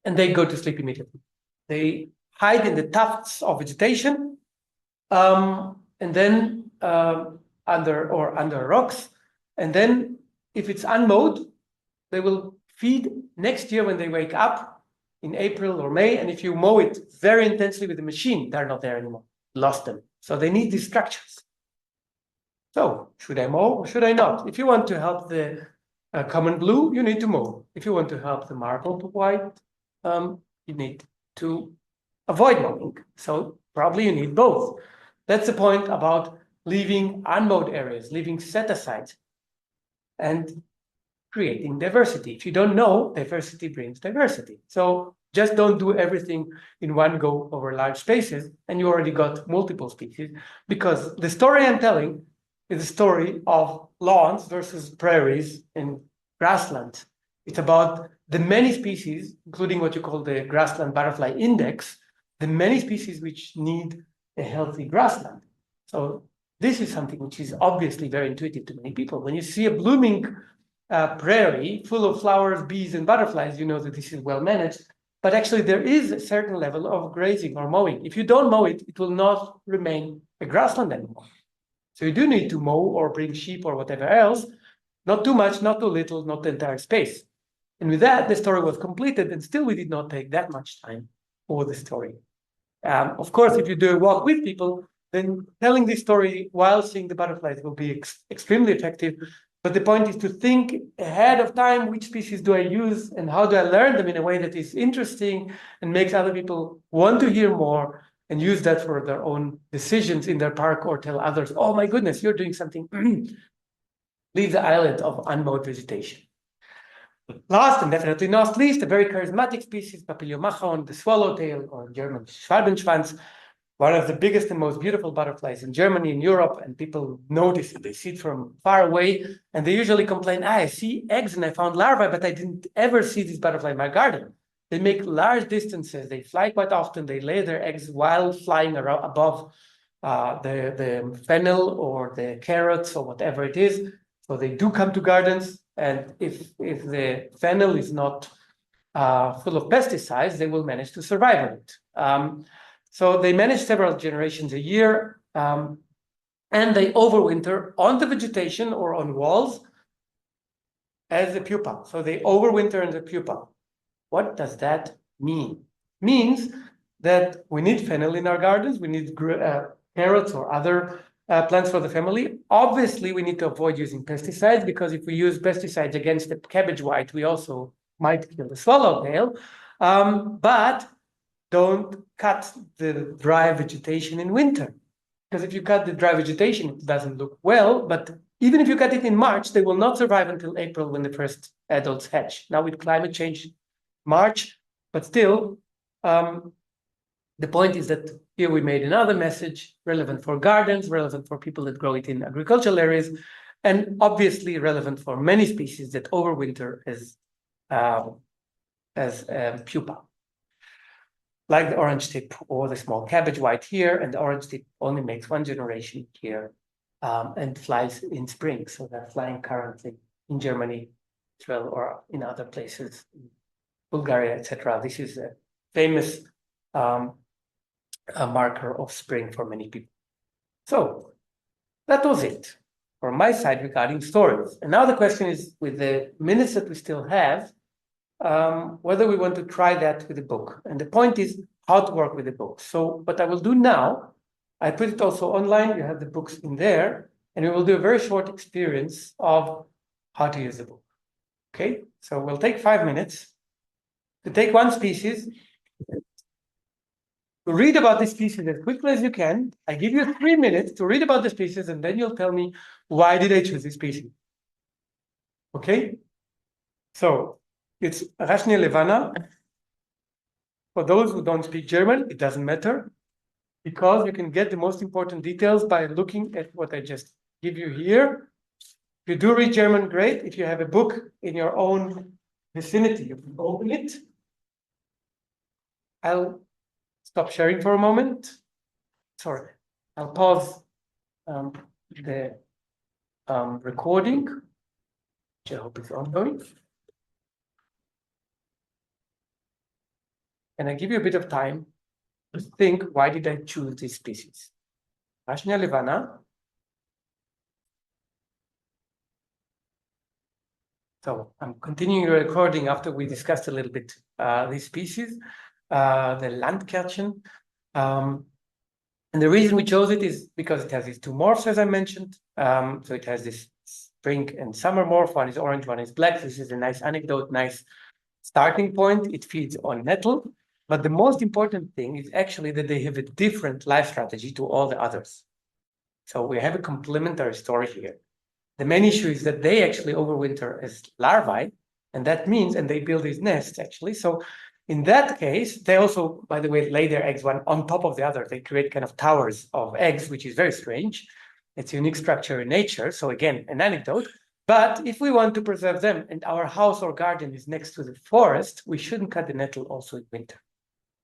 and they go to sleep immediately. They hide in the tufts of vegetation, and then under rocks, and then if it's unmowed, they will feed next year when they wake up in April or May. And if you mow it very intensely with a machine, they're not there anymore. Lost them. So they need these structures. So should I mow or should I not? If you want to help the common blue, you need to mow. If you want to help the marbled white, you need to avoid mowing. So probably you need both. That's the point about leaving unmowed areas, leaving set-asides, and creating diversity. If you don't know, diversity brings diversity. So just don't do everything in one go over large spaces, and you already got multiple species, because the story I'm telling is a story of lawns versus prairies and grasslands. It's about the many species, including what you call the grassland butterfly index, the many species which need a healthy grassland. So this is something which is obviously very intuitive to many people. When you see a blooming prairie full of flowers, bees, and butterflies, you know that this is well managed. But actually, there is a certain level of grazing or mowing. If you don't mow it, it will not remain a grassland anymore. So you do need to mow or bring sheep or whatever else. Not too much, not too little, not the entire space. And with that, the story was completed, and still we did not take that much time for the story. Of course, if you do a walk with people, then telling this story while seeing the butterflies will be extremely effective. But the point is to think ahead of time, which species do I use and how do I learn them in a way that is interesting and makes other people want to hear more and use that for their own decisions in their park, or tell others, oh my goodness, you're doing something. Leave the island of unmowed vegetation. Last and definitely not least, a very charismatic species, Papiliomachon, the swallowtail, or in German Schwalbenschwanz, one of the biggest and most beautiful butterflies in Germany and Europe, and people notice it. They see it from far away, and they usually complain, I see eggs and I found larvae, but I didn't ever see this butterfly in my garden. They make large distances. They fly quite often. They lay their eggs while flying around above the fennel or the carrots or whatever it is. So they do come to gardens, and if the fennel is not full of pesticides, they will manage to survive on it. So they manage several generations a year, and they overwinter on the vegetation or on walls as a pupa. So they overwinter in the pupa. What does that mean? Means that we need fennel in our gardens. We need carrots or other plants for the family. Obviously, we need to avoid using pesticides, because if we use pesticides against the cabbage white, we also might kill the swallowtail. But don't cut the dry vegetation in winter, because if you cut the dry vegetation, it doesn't look well. But even if you cut it in March, they will not survive until April, when the first adults hatch. Now with climate change, March, but still, the point is that here we made another message relevant for gardens, relevant for people that grow it in agricultural areas, and obviously relevant for many species that overwinter as pupa, like the orange tip or the small cabbage white here. And the orange tip only makes one generation here, and flies in spring. So they're flying currently in Germany, Israel, or in other places, Bulgaria, etc. This is a famous marker of spring for many people. So that was it from my side regarding stories. And now the question is, with the minutes that we still have, whether we want to try that with a book. And the point is how to work with a book. So what I will do now, I put it also online. You have the books in there, and we will do a very short experience of how to use the book. Okay, so we'll take 5 minutes to take one species, to read about this species as quickly as you can. I give you 3 minutes to read about the species, and then you'll tell me, why did I choose this species? Okay, so it's Rashnia levana. For those who don't speak German, it doesn't matter, because you can get the most important details by looking at what I just give you here. If you do read German, great. If you have a book in your own vicinity, you can open it. I'll stop sharing for a moment. Sorry, I'll pause the recording, which I hope is ongoing. And I give you a bit of time to think, why did I choose this species? Rashnia levana. So I'm continuing the recording after we discussed a little bit this species, the Landkärtchen. And the reason we chose it is because it has these two morphs, as I mentioned. So it has this spring and summer morph. One is orange, one is black. This is a nice anecdote, nice starting point. It feeds on nettle. But the most important thing is actually that they have a different life strategy to all the others. So we have a complementary story here. The main issue is that they actually overwinter as larvae, and that means, and they build these nests actually. So in that case, they also, by the way, lay their eggs one on top of the other. They create kind of towers of eggs, which is very strange. It's a unique structure in nature. So again, an anecdote. But if we want to preserve them, and our house or garden is next to the forest, we shouldn't cut the nettle also in winter.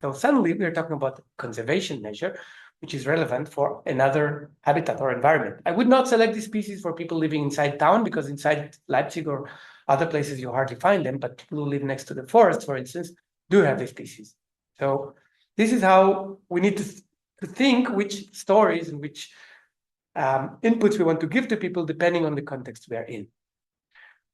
So suddenly we're talking about a conservation measure, which is relevant for another habitat or environment. I would not select this species for people living inside town, because inside Leipzig or other places you hardly find them, but people who live next to the forest, for instance, do have this species. So this is how we need to think which stories and which inputs we want to give to people depending on the context we are in.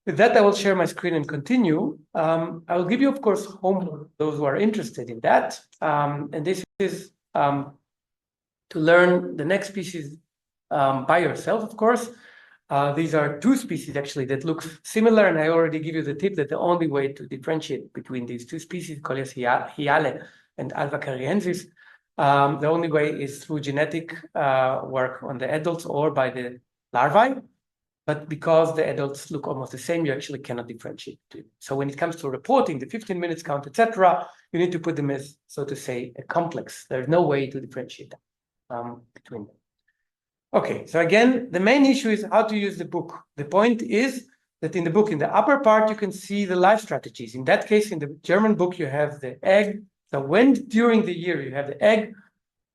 With that, I will share my screen and continue. I will give you, of course, homework, those who are interested in that. And this is to learn the next species by yourself, of course. These are two species, actually, that look similar. And I already give you the tip that the only way to differentiate between these two species, Coleus hyale and Alba cariensis, the only way is through genetic work on the adults or by the larvae. but because the adults look almost the same, you actually cannot differentiate between them. So when it comes to reporting, the 15 minutes count, etc., you need to put them as, so to say, a complex. There's no way to differentiate them between them. Okay, so again, the main issue is how to use the book. The point is that in the book, in the upper part, you can see the life strategies. In that case, in the German book, you have the egg. So when during the year you have the egg,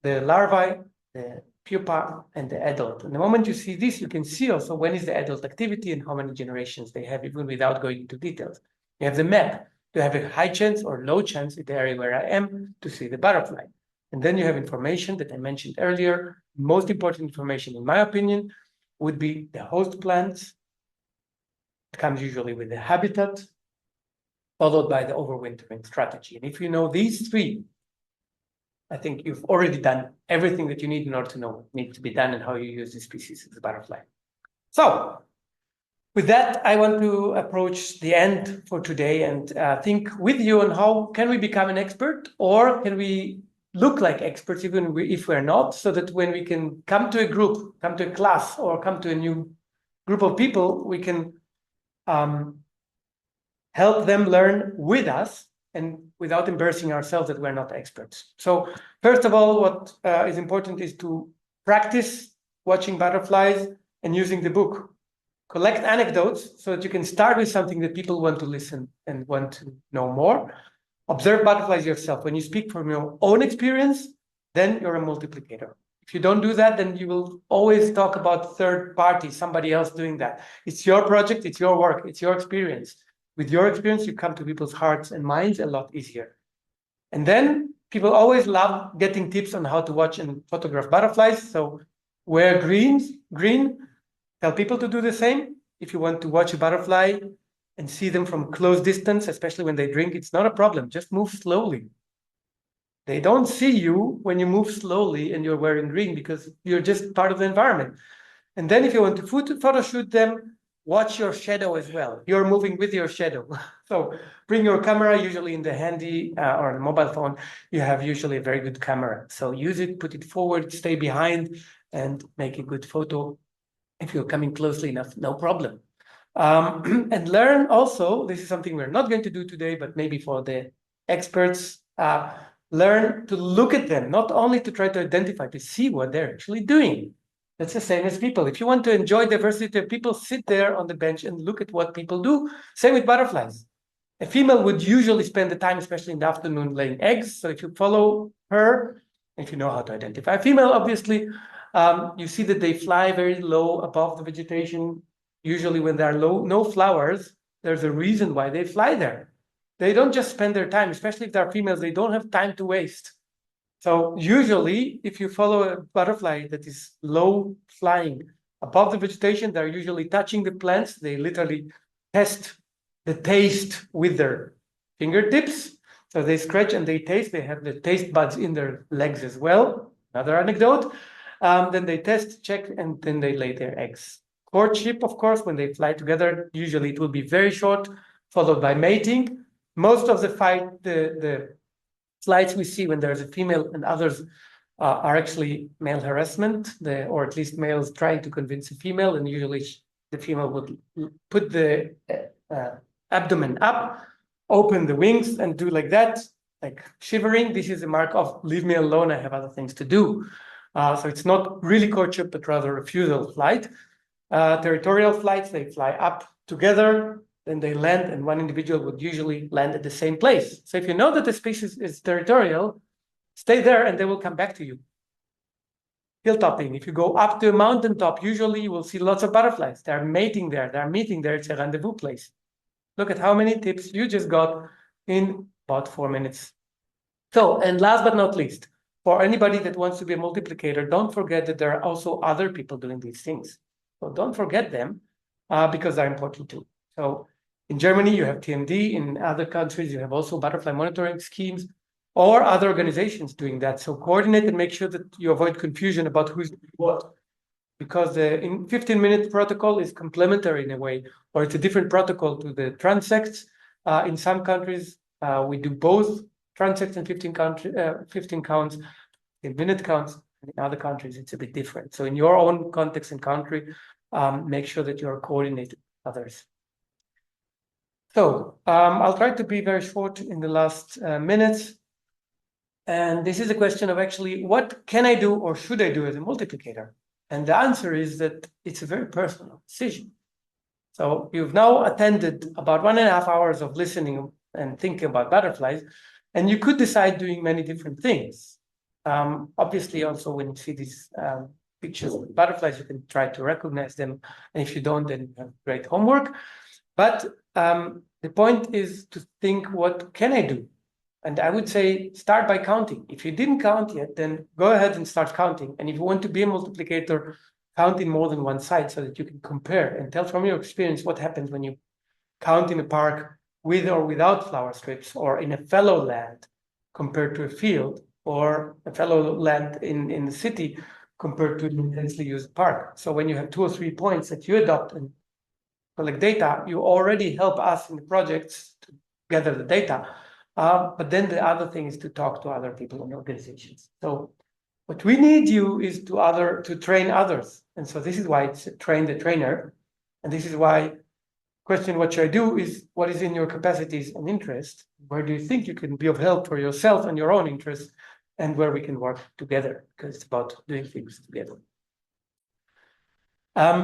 the larvae, the pupa, and the adult. And the moment you see this, you can see also when is the adult activity and how many generations they have, even without going into details. You have the map. You have a high chance or low chance in the area where I am to see the butterfly. And then you have information that I mentioned earlier. Most important information, in my opinion, would be the host plants. It comes usually with the habitat, followed by the overwintering strategy. And if you know these three, I think you've already done everything that you need in order to know what needs to be done and how you use this species as a butterfly. So with that, I want to approach the end for today and think with you on how can we become an expert, or can we look like experts even if we're not, so that when we can come to a group, come to a class, or come to a new group of people, we can help them learn with us and without embarrassing ourselves that we're not experts. So first of all, what is important is to practice watching butterflies and using the book. Collect anecdotes so that you can start with something that people want to listen and want to know more. Observe butterflies yourself. When you speak from your own experience, then you're a multiplicator. If you don't do that, then you will always talk about third parties, somebody else doing that. It's your project, it's your work, it's your experience. With your experience, you come to people's hearts and minds a lot easier. And then people always love getting tips on how to watch and photograph butterflies. So wear green, tell people to do the same. If you want to watch a butterfly and see them from close distance, especially when they drink, it's not a problem. Just move slowly. They don't see you when you move slowly and you're wearing green because you're just part of the environment. And then if you want to photo shoot them, watch your shadow as well. You're moving with your shadow. So bring your camera, usually in the handy or mobile phone, you have usually a very good camera. So use it, put it forward, stay behind, and make a good photo. If you're coming closely enough, no problem. And learn also, this is something we're not going to do today, but maybe for the experts, learn to look at them, not only to try to identify, to see what they're actually doing. That's the same as people. If you want to enjoy diversity of people, sit there on the bench and look at what people do. Same with butterflies. A female would usually spend the time, especially in the afternoon, laying eggs. So if you follow her, if you know how to identify a female, obviously, you see that they fly very low above the vegetation. Usually when there are no flowers, there's a reason why they fly there. They don't just spend their time, especially if they're females, they don't have time to waste. So usually, if you follow a butterfly that is low flying above the vegetation, they're usually touching the plants. They literally test the taste with their fingertips. So they scratch and they taste. They have the taste buds in their legs as well. Another anecdote. Then they test, check, and then they lay their eggs. Courtship, of course, when they fly together, usually it will be very short, followed by mating. Most of the flights we see when there's a female and others are actually male harassment, or at least males trying to convince a female, and usually the female would put the abdomen up, open the wings, and do like that, like shivering. This is a mark of leave me alone, I have other things to do. So it's not really courtship, but rather refusal flight. Territorial flights, they fly up together, then they land, and one individual would usually land at the same place. So if you know that the species is territorial, stay there and they will come back to you. Hilltopping, if you go up to a mountaintop, usually you will see lots of butterflies. They're mating there, they're meeting there, it's a rendezvous place. Look at how many tips you just got in about 4 minutes. So, and last but not least, for anybody that wants to be a multiplicator, don't forget that there are also other people doing these things. So don't forget them because they're important too. So in Germany, you have TMD. In other countries, you have also butterfly monitoring schemes or other organizations doing that. So coordinate and make sure that you avoid confusion about who's doing what. Because the 15-minute protocol is complementary in a way, or it's a different protocol to the transects. In some countries, we do both transects and 15 counts, in minute counts. In other countries, it's a bit different. So in your own context and country, make sure that you're coordinated with others. So I'll try to be very short in the last minutes. And this is a question of actually, what can I do or should I do as a multiplicator? And the answer is that it's a very personal decision. So you've now attended about 1.5 hours of listening and thinking about butterflies, and you could decide doing many different things. Obviously, also when you see these pictures of butterflies, you can try to recognize them. And if you don't, then you have great homework. But the point is to think, what can I do? And I would say start by counting. If you didn't count yet, then go ahead and start counting. And if you want to be a multiplicator, count in more than one side so that you can compare and tell from your experience what happens when you count in a park with or without flower strips, or in a fallow land compared to a field, or a fallow land in the city compared to an intensely used park. So when you have 2 or 3 points that you adopt and collect data, you already help us in the projects to gather the data. But then the other thing is to talk to other people in organizations. So what we need you is to train others. And so this is why it's train the trainer. And this is why question, what should I do, is what is in your capacities and interest? Where do you think you can be of help for yourself and your own interests, and where we can work together, because it's about doing things together.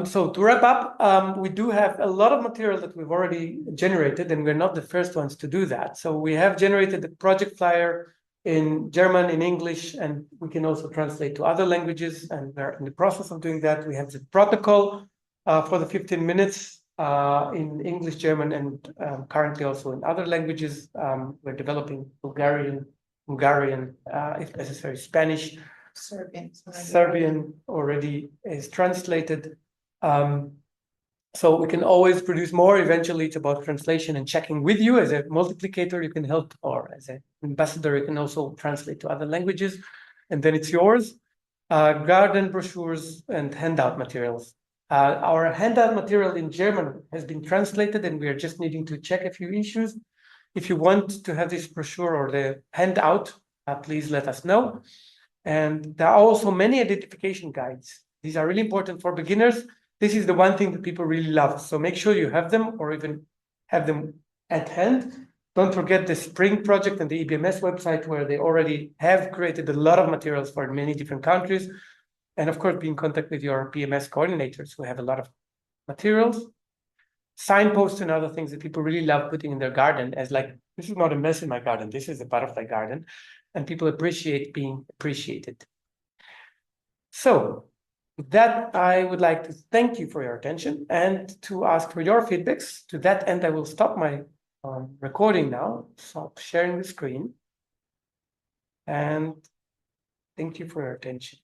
So to wrap up, we do have a lot of material that we've already generated, and we're not the first ones to do that. So we have generated the project flyer in German, in English, and we can also translate to other languages, and we're in the process of doing that. We have the protocol for the 15 minutes in English, German, and currently also in other languages. We're developing Bulgarian, Hungarian, if necessary, Spanish. Serbian already is translated. So we can always produce more. Eventually, it's about translation and checking with you. As a multiplicator, you can help, or as an ambassador, you can also translate to other languages. And then it's yours. Garden brochures and handout materials. Our handout material in German has been translated, and we are just needing to check a few issues. If you want to have this brochure or the handout, please let us know. And there are also many identification guides. These are really important for beginners. This is the one thing that people really love. So make sure you have them, or even have them at hand. Don't forget the Spring project and the EBMS website, where they already have created a lot of materials for many different countries. And of course, be in contact with your PMS coordinators who have a lot of materials. Signposts and other things that people really love putting in their garden, as like, this is not a mess in my garden, this is a butterfly garden. And people appreciate being appreciated. So with that, I would like to thank you for your attention and to ask for your feedbacks. To that end, I will stop my recording now, stop sharing the screen. And thank you for your attention.